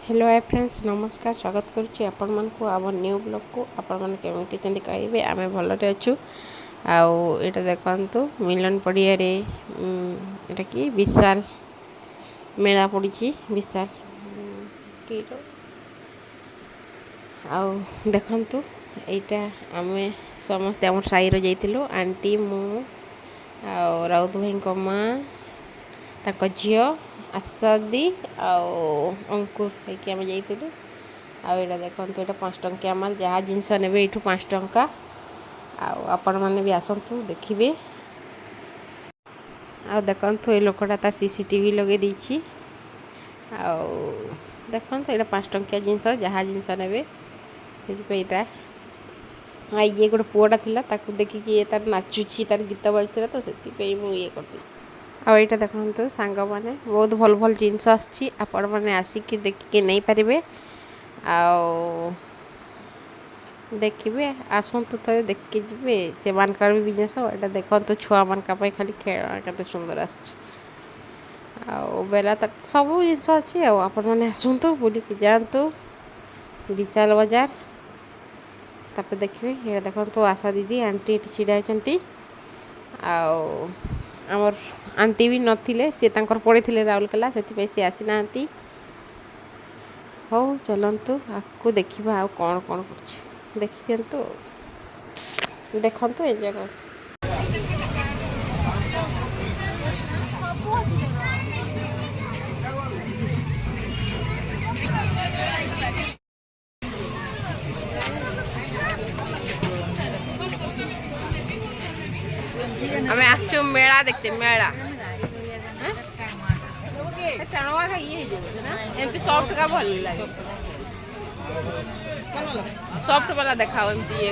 Hello hi friends नमस्कार स्वागत करुच्ची आपण मानकु आम न्यू ब्लॉग को आपण माने केमिति चंदी कहिबे आमे भलरे अछु आउ एटा देखंतु मिलन पड़िया रे एटा की विशाल मेला पड़ीची विशाल कीरो आउ देखंतु एटा आमे समस्त हमर साई रो जाइतिलो आंटी मु आउ राउत भाई को मां ताको झियो आसादी अंकुर है आम जाइलु आईटा देखो ये 5 टंकिया माल जहाँ जिनस ने ये 5 टंका आपण मैंने भी आसतु देखिए आ देखु ये लोकटा तार सीसीटीवी लगे देखो ये 5 टंकिया जिनस जहाँ जिनस ने ये गोटे पुआटा था देखिकी ये तार नाचुची तार गीत बजता तो से ये करती आईटा देखो सांग मैंने बहुत भल भल जिनस आपण मैंने आसिक देखिए नहीं पारे देखिए आसतु थे देखिए जी से मानकार भी बिजनेस यहाँ देखो छुआ मान खाली खेल के सुंदर आला तक सब जिनस अच्छी आपण मैंने आसतु बुलिकी जातु विशाल बाजार तापर देखिए ये देखो आशा दीदी आंटी ये छिड़ा होती आमर आंटी भी नथिले सी तांकर पड़े थे राउरकेला से सी आसी ना हो चलतु आपको देखा आ कौन कौन कर देखी दिंतु देखु एंजॉय कर हमें आसचु मेला देखते मेला टाणवा का ये एमती सॉफ्ट का भल लगे सॉफ्ट वाला देखाओ एमती ये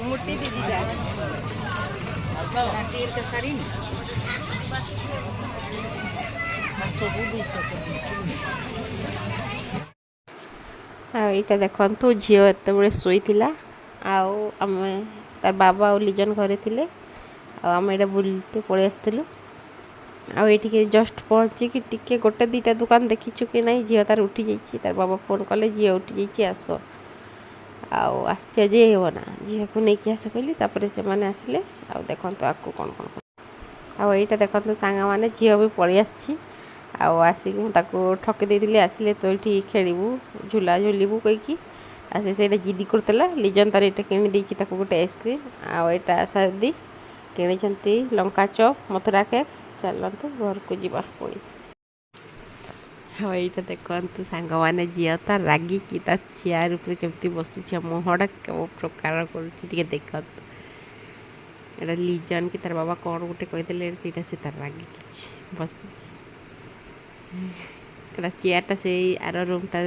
मूर्ति भी दी जाए तीर के सारी यहाँ देखु झील एत बड़े शोई आम तार बाबा और लिजन घरे थे आम ये बुलते पलि आसलु आईटी जस्ट पहुँचिकी टिके गोटे दीटा दुकान देखीचु कि ना झील तार उठी जाइए तार बाबा फोन कले झील उठी जाइए आस आश्चर्य हो ना झील को लेकिन आस कहली से मैंने आसिले देखो आपको कौन कौन आईटा देखो सांग मैंने झील भी पलि आसिक मुझे ठकी देती आसिले तो ये खेलू झूला झूलू कहीकि आसे से जिदी करता लिजन तार ये किणी गोटे आइसक्रीम आईटा आशा दी कि लंका चप मथुरा केक चलतु घर को जीवा पुणी हाँ यहाँ देखु सांग मैंने झील तार रागिकी चेयर उपर केमती बसुची मुहटा कौ प्रकार कर देख एटा लिजन कि तार बाबा कौन गोटे कहीदे से तार रागिकी बस एटा चेयरटा से आर रूमटार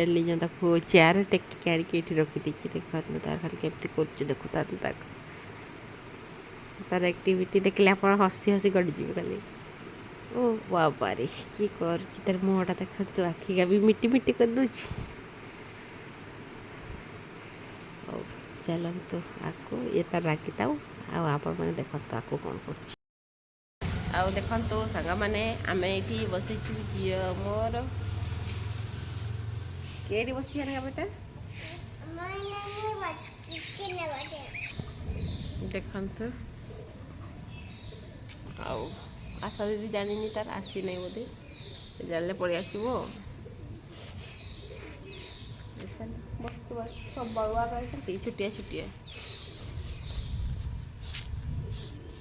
लिजन तक चेयर टेकिक आड़िकी रखीदी देख तार खाली केमती कर देखु तार एक्टिविटी देखले आप हसी हसी गड़ीजी खाली ओ बाबा रे कि कर मुहटा देखु आखि का भी मिटी मिटी कर दूची चलतु आपको ये तार रागी था आपण मैंने देखते आपको कौन कर देखु सांग मैंने आम ये बसचु झी मोर कई बस बेटा देखु आशा दीदी जानी तार आसी नहीं बोधे जाने पलि आसो सब बड़ुआ छुटिया छुटिया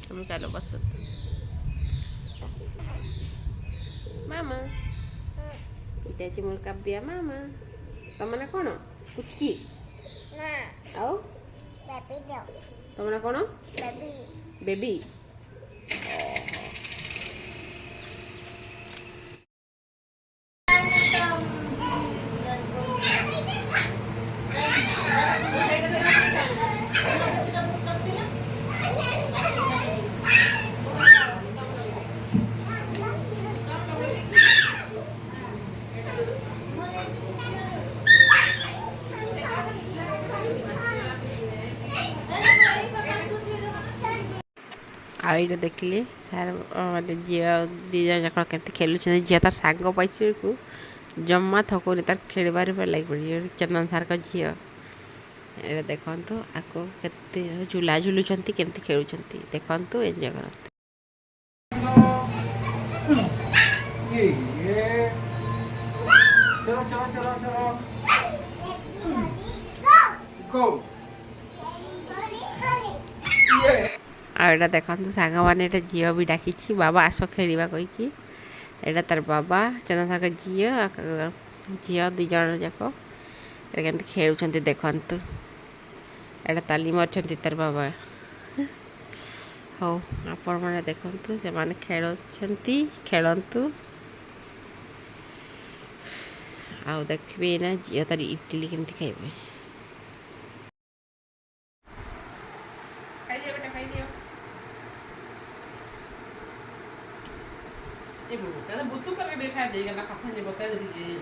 हम चलो बस मामा इटा मोर काव्या मामा तमने कौन कुचकी आओ तमने कौन बेबी ଆଉ ଏଇଟା ଦେଖିଲେ ସାର୍ ମାନେ ଝିଅ ଦୁଇ ଜଣ ଯାକ କେମିତି ଖେଳୁଛନ୍ତି। ଝିଅ ତାର ସାଙ୍ଗ ପାଇଛିକୁ ଜମା ଥକଉନି, ତାର ଖେଳିବାରେ ପୁରା ଲାଗି ପଡ଼ିଛି। ଚନ୍ଦନ ସାର୍ଙ୍କ ଝିଅ ଏଇଟା ଦେଖନ୍ତୁ, ଆକୁ କେତେ ଝୁଲା ଝୁଲୁଛନ୍ତି, କେମିତି ଖେଳୁଛନ୍ତି ଦେଖନ୍ତୁ, ଏନ୍ଜୟ କରନ୍ତୁ। चलो चलो चलो चलो गो। ଆଉ ଏଇଟା ଦେଖନ୍ତୁ ସାଙ୍ଗମାନେ, ଏଇଟା ଝିଅ ବି ଡାକିଛି, ବାବା ଆସ ଖେଳିବା କହିକି। ଏଇଟା ତାର ବାବା ଚନ୍ଦନ ସାର୍ଙ୍କ ଝିଅ ଦୁଇ ଜଣ ଯାକ ଏଇଟା କେମିତି ଖେଳୁଛନ୍ତି ଦେଖନ୍ତୁ। ଏଇଟା ତାଲି ମାରୁଛନ୍ତି ତାର ବାବା। ହଉ ଆପଣମାନେ ଦେଖନ୍ତୁ, ସେମାନେ ଖେଳୁଛନ୍ତି, ଖେଳନ୍ତୁ। ଆଉ ଦେଖିବେ ନା ଝିଅ ତାର ଇଟିଲି କେମିତି ଖାଇବେ। ଖାଇଦିଅ ବେଟା, ଖାଇଦିଅ। Ibu, kada butuh kan dia saja karena katanya bakal jadi.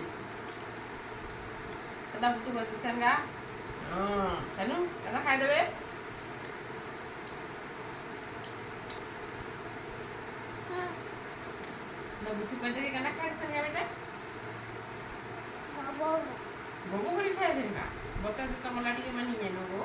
Kada butuh kan enggak? Kanu, kada khai dewe. Kada butuh kan jadi kada khai kan beta? Bobo. Bobo beri khai dewe enggak? Bakal kita meladi ke maninya nogo.